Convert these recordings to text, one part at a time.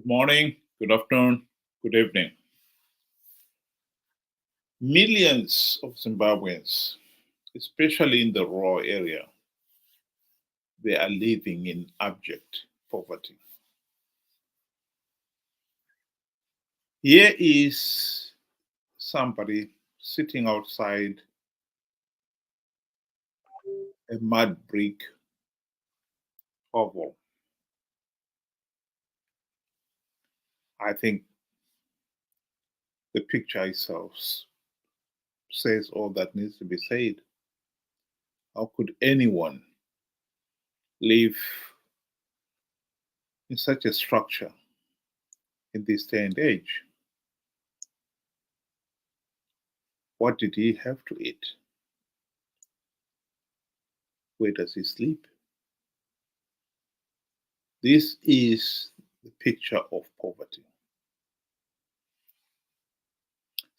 Good morning, good afternoon, good evening. Millions of Zimbabweans, especially in the rural area, they are living in abject poverty. Here is somebody sitting outside a mud brick hovel. I think the picture itself says all that needs to be said. How could anyone live in such a structure in this day and age? What did he have to eat? Where does he sleep? This is the picture of poverty.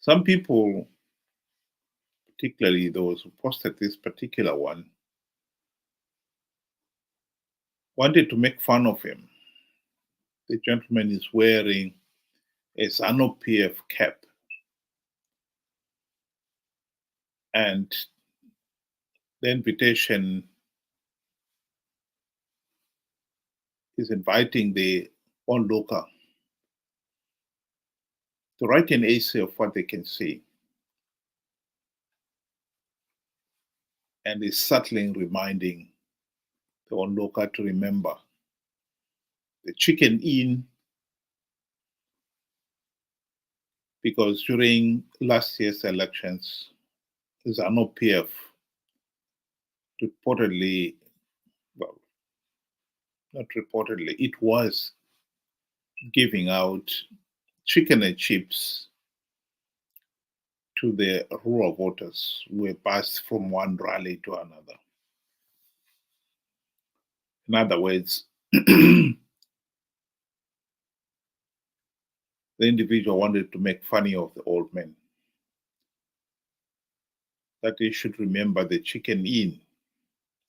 Some people, particularly those who posted this particular one, wanted to make fun of him. The gentleman is wearing a Zanu PF cap, and the invitation is inviting the onlooker to write an essay of what they can see, and is subtly reminding the onlooker to remember the chicken inn, because during last year's elections, Zanu PF reportedly, well, not reportedly, it was giving out chicken and chips to the rural voters who were passed from one rally to another. In other words, the individual wanted to make funny of the old man, that he should remember the chicken inn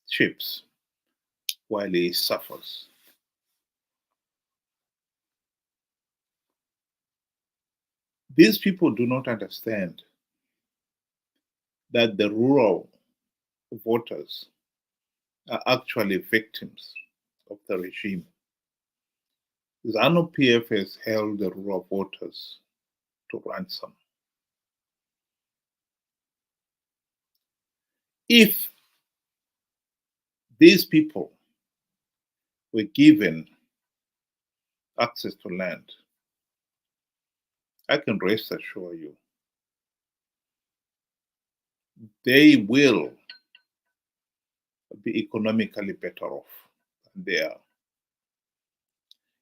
chips while he suffers. These people do not understand that the rural voters are actually victims of the regime. Zanu PF has held the rural voters to ransom. If these people were given access to land, I can rest assure you, they will be economically better off than they are.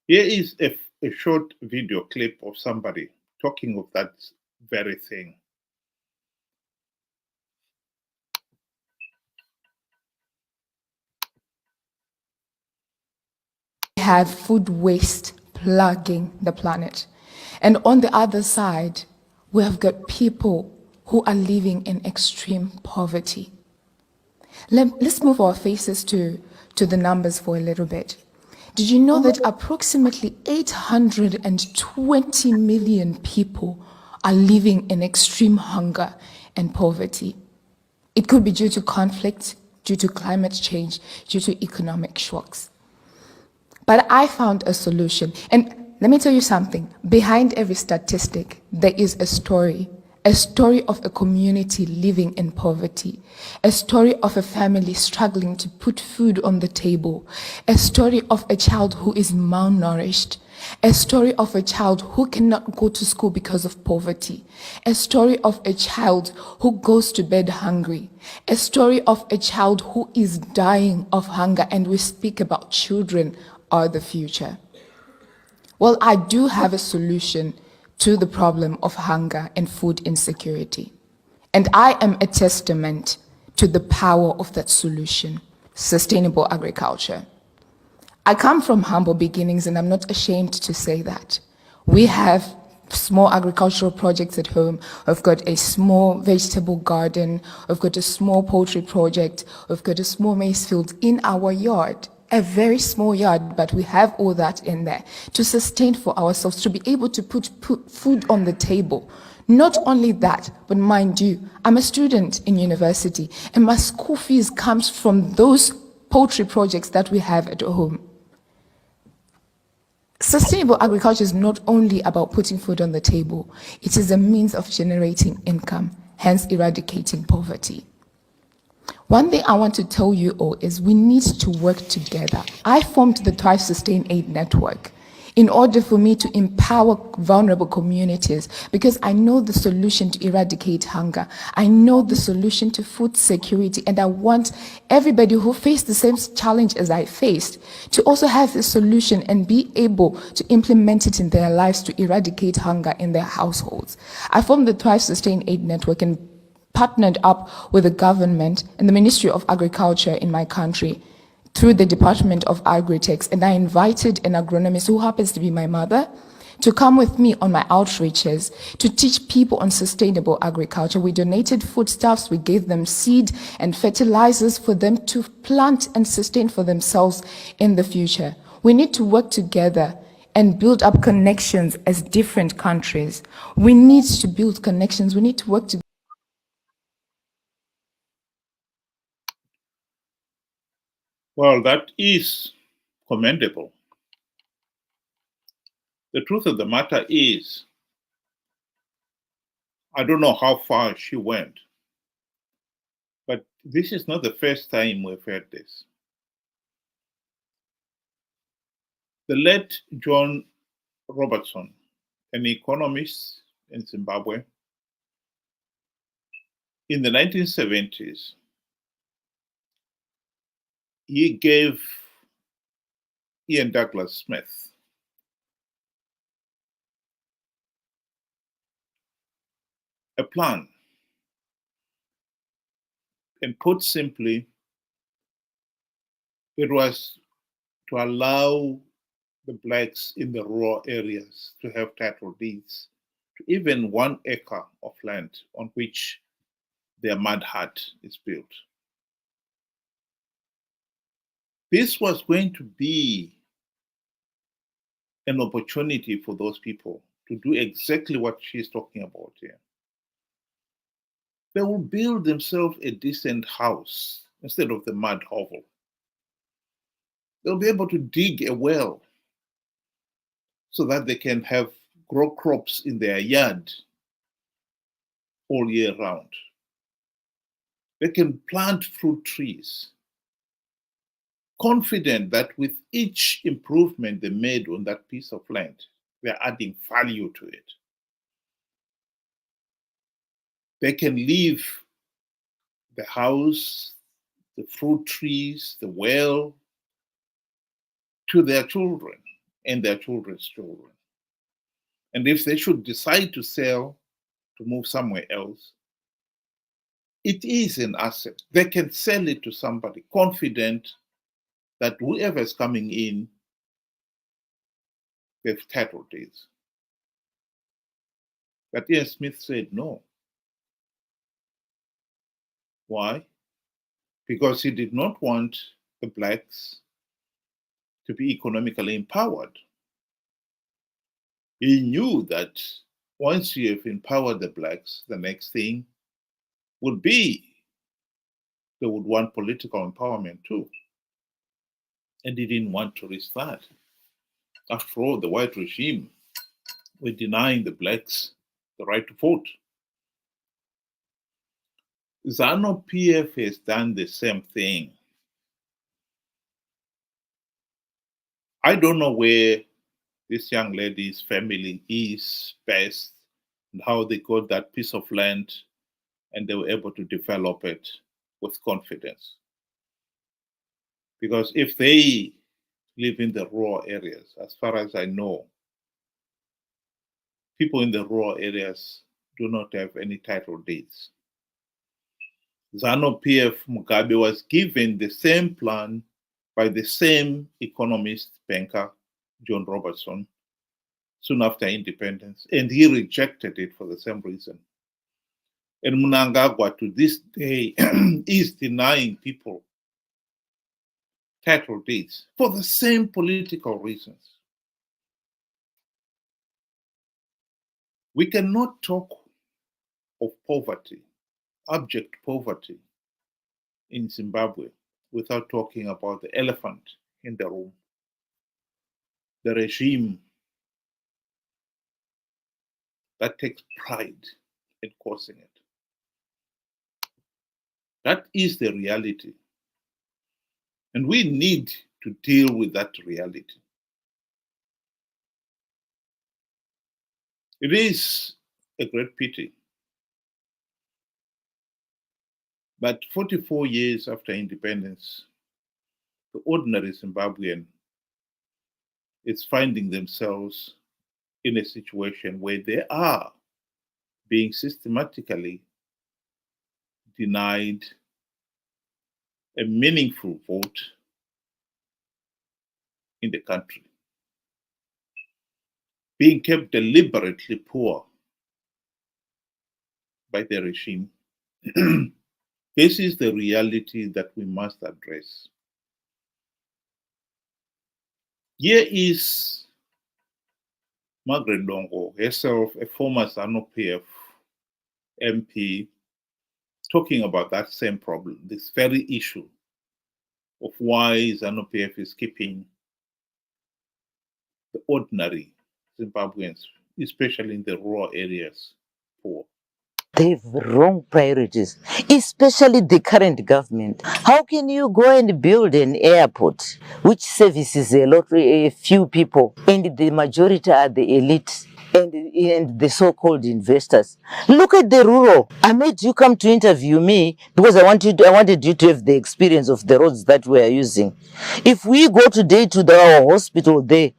Here is a short video clip of somebody talking of that very thing. Have food waste plaguing the planet. And on the other side, we have got people who are living in extreme poverty. Let's move our faces to the numbers for a little bit. Did you know that approximately 820 million people are living in extreme hunger and poverty? It could be due to conflict, due to climate change, due to economic shocks. But I found a solution. And let me tell you something. Behind every statistic, there is a story of a community living in poverty, a story of a family struggling to put food on the table, a story of a child who is malnourished, a story of a child who cannot go to school because of poverty, a story of a child who goes to bed hungry, a story of a child who is dying of hunger, and we speak about children are the future. Well, I do have a solution to the problem of hunger and food insecurity. And I am a testament to the power of that solution, sustainable agriculture. I come from humble beginnings, and I'm not ashamed to say that. We have small agricultural projects at home. I've got a small vegetable garden. I've got a small poultry project. I've got a small maize field in our yard. a very small yard, but we have all that in there to sustain for ourselves, to be able to put food on the table. Not only that, but mind you, I'm a student in university, and my school fees comes from those poultry projects that we have at home. Sustainable agriculture is not only about putting food on the table, it is a means of generating income, hence eradicating poverty. One thing I want to tell you all is we need to work together. I formed the Thrive Sustain Aid Network in order for me to empower vulnerable communities, because I know the solution to eradicate hunger. I know the solution to food security, and I want everybody who faced the same challenge as I faced to also have the solution and be able to implement it in their lives to eradicate hunger in their households. I formed the Thrive Sustain Aid Network and partnered up with the government and the Ministry of Agriculture in my country through the Department of Agri-Tech, and I invited an agronomist who happens to be my mother to come with me on my outreaches to teach people on sustainable agriculture. We donated foodstuffs, we gave them seed and fertilizers for them to plant and sustain for themselves in the future. We need to work together and build up connections as different countries. We need to build connections, we need to work together. Well, that is commendable. The truth of the matter is, I don't know how far she went, but this is not the first time we've heard this. The late John Robertson, an economist in Zimbabwe, in the 1970s, he gave Ian Douglas Smith a plan. And put simply, it was to allow the blacks in the rural areas to have title deeds to even 1 acre of land on which their mud hut is built. This was going to be an opportunity for those people to do exactly what she's talking about here. They will build themselves a decent house instead of the mud hovel. They'll be able to dig a well so that they can grow crops in their yard all year round. They can plant fruit trees, confident that with each improvement they made on that piece of land, they're adding value to it. They can leave the house, the fruit trees, the well to their children and their children's children. And if they should decide to sell, to move somewhere else, it is an asset. They can sell it to somebody, confident that whoever is coming in, they've title deeds. But Ian Smith said no. Why? Because he did not want the blacks to be economically empowered. He knew that once you have empowered the blacks, the next thing would be they would want political empowerment too. And he didn't want to risk that. After all, the white regime were denying the blacks the right to vote. Zanu PF has done the same thing. I don't know where this young lady's family is based and how they got that piece of land and they were able to develop it with confidence. Because if they live in the rural areas, as far as I know, people in the rural areas do not have any title deeds. Zanu PF Mugabe was given the same plan by the same economist banker, John Robertson, soon after independence, and he rejected it for the same reason. And Mnangagwa to this day is denying people title deeds for the same political reasons. We cannot talk of poverty, abject poverty in Zimbabwe without talking about the elephant in the room, the regime that takes pride in causing it. That is the reality. And we need to deal with that reality. It is a great pity that 44 years after independence, the ordinary Zimbabwean is finding themselves in a situation where they are being systematically denied a meaningful vote in the country, being kept deliberately poor by the regime. This is the reality that we must address. Here is Margaret Longo, herself a former Zanu PF MP, talking about that same problem, this very issue of why Zanu PF is keeping the ordinary Zimbabweans, especially in the rural areas, poor. They have wrong priorities, especially the current government. How can you go and build an airport which services a few people, and the majority are the elite and the so-called investors? Look at the rural. I made you come to interview me because I wanted you to have the experience of the roads that we are using. If we go today to our hospital there,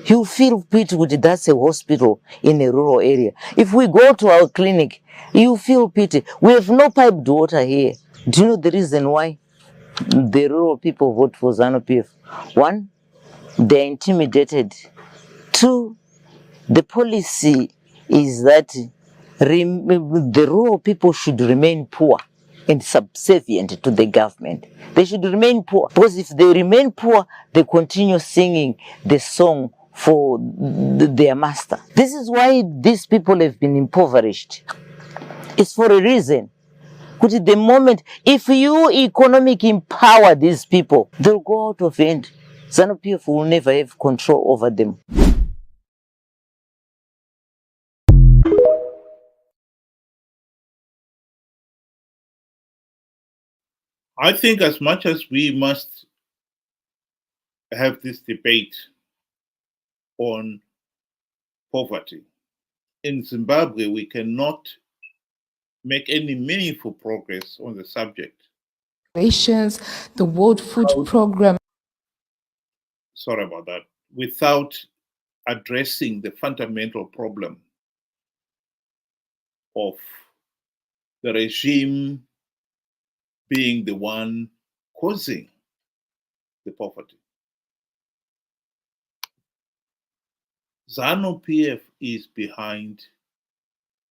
you feel pity with that's a hospital in a rural area. If we go to our clinic, you feel pity. We have no piped water here. Do you know the reason why the rural people vote for Zanu PF? One, they're intimidated. Two, the policy is that the rural people should remain poor and subservient to the government. They should remain poor because if they remain poor, they continue singing the song for their master. This is why these people have been impoverished. It's for a reason. Because at the moment, if you economic empower these people, they'll go out of hand. Zanu PF will never have control over them. I think as much as we must have this debate on poverty, in Zimbabwe, we cannot make any meaningful progress on the subject. The World Food Program. Sorry about that. Without addressing the fundamental problem of the regime being the one causing the poverty. Zanu PF is behind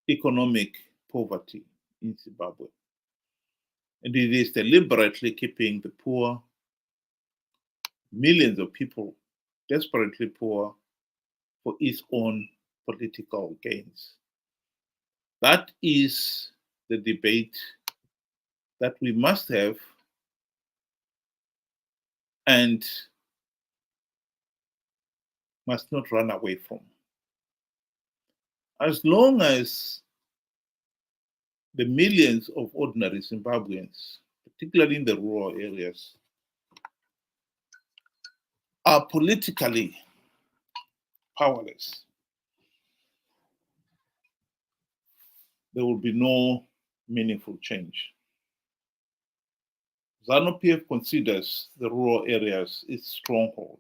economic poverty in Zimbabwe. And it is deliberately keeping the poor, millions of people, desperately poor, for its own political gains. That is the debate that we must have, and must not run away from. As long as the millions of ordinary Zimbabweans, particularly in the rural areas, are politically powerless, there will be no meaningful change. Zanu PF considers the rural areas its stronghold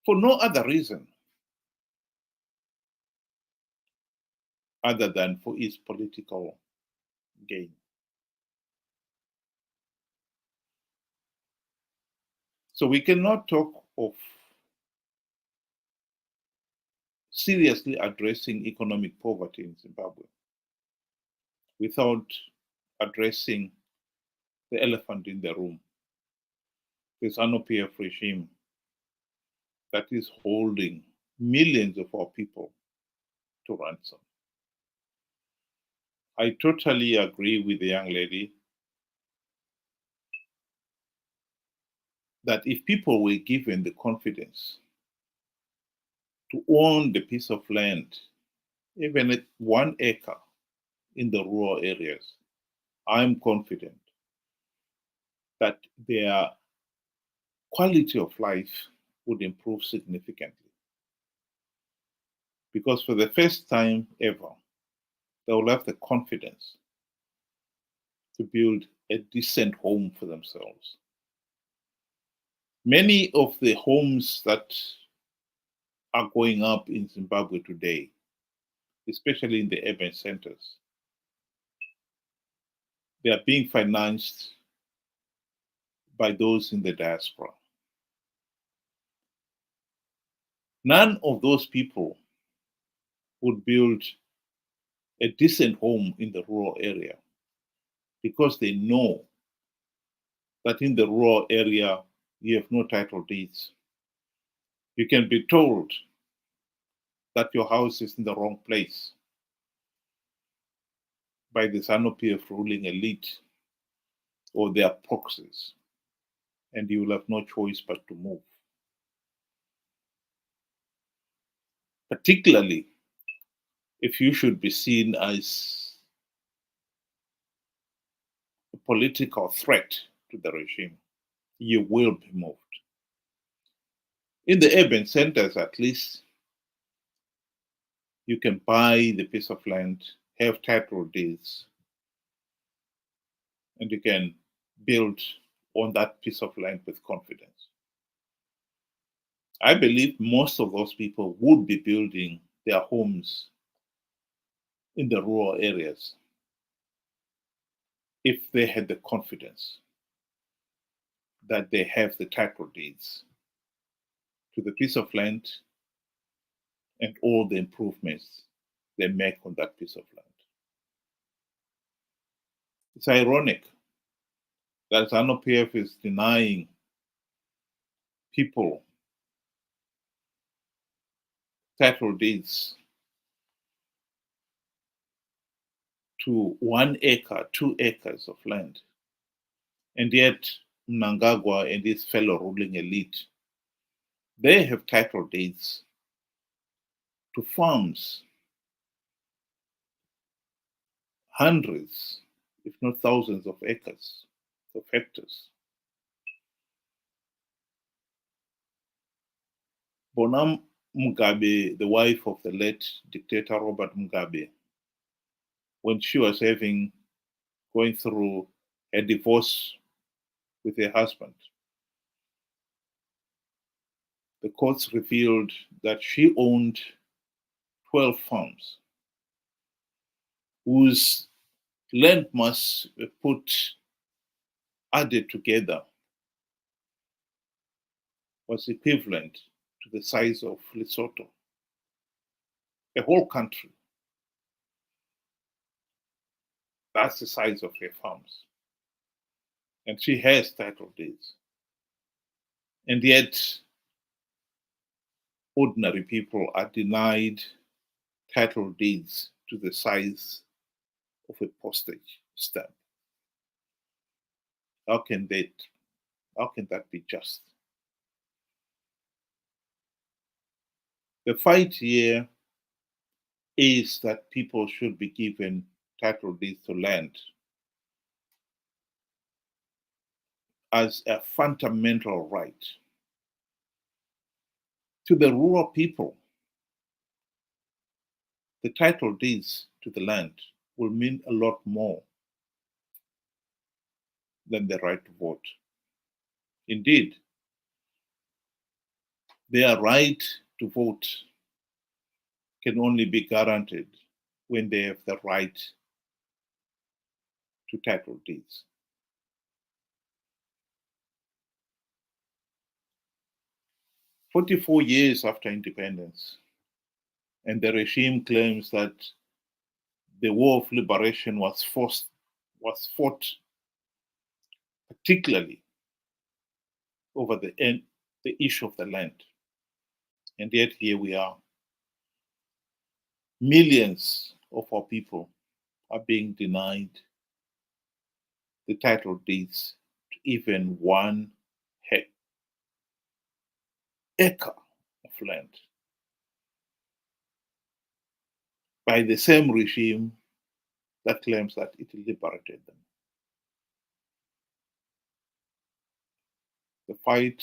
for no other reason other than for its political gain. So we cannot talk of seriously addressing economic poverty in Zimbabwe without addressing the elephant in the room, the Zanu PF regime that is holding millions of our people to ransom. I totally agree with the young lady that if people were given the confidence to own the piece of land, even at 1 acre in the rural areas, I'm confident that their quality of life would improve significantly. Because for the first time ever, they will have the confidence to build a decent home for themselves. Many of the homes that are going up in Zimbabwe today, especially in the urban centers, they are being financed by those in the diaspora. None of those people would build a decent home in the rural area because they know that in the rural area you have no title deeds. You can be told that your house is in the wrong place by the Zanu PF ruling elite or their proxies, and you will have no choice but to move. Particularly if you should be seen as a political threat to the regime, you will be moved. In the urban centers, at least, you can buy the piece of land, have title deeds, and you can build on that piece of land with confidence. I believe most of those people would be building their homes in the rural areas if they had the confidence that they have the title deeds to the piece of land and all the improvements they make on that piece of land. It's ironic that Zanu PF is denying people title deeds to 1 acre, 2 acres of land. And yet, Mnangagwa and his fellow ruling elite, they have title deeds to farms, hundreds, if not thousands of acres, of hectares. Bonam Mugabe, the wife of the late dictator Robert Mugabe, when she was going through a divorce with her husband, the courts revealed that she owned 12 farms whose land mass added together was equivalent to the size of Lesotho, a whole country. That's the size of her farms. And she has title deeds. And yet, ordinary people are denied title deeds to the size of a postage stamp. How can that be just? The fight here is that people should be given title deeds to land as a fundamental right. To the rural people, the title deeds to the land will mean a lot more than the right to vote. Indeed, their right to vote can only be guaranteed when they have the right to title deeds. "44 years after independence, and the regime claims that the war of liberation was fought particularly over the issue of the land. And yet here we are. Millions of our people are being denied the title deeds to even 1 acre of land by the same regime that claims that it liberated them. The fight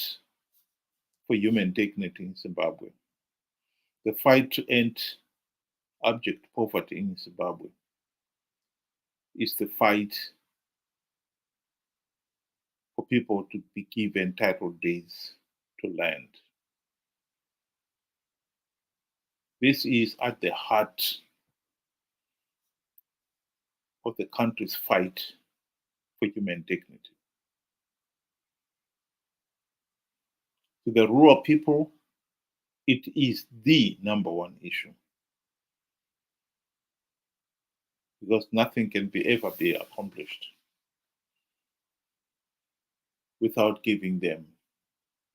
for human dignity in Zimbabwe, the fight to end abject poverty in Zimbabwe, is the fight for people to be given title deeds to land. This is at the heart of the country's fight for human dignity. To the rural people, it is the number one issue, because nothing can ever be accomplished without giving them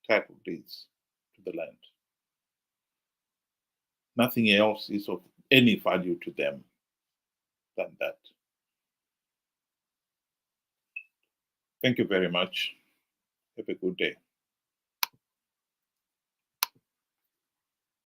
title deeds to the land. Nothing else is of any value to them than that. Thank you very much. Have a good day.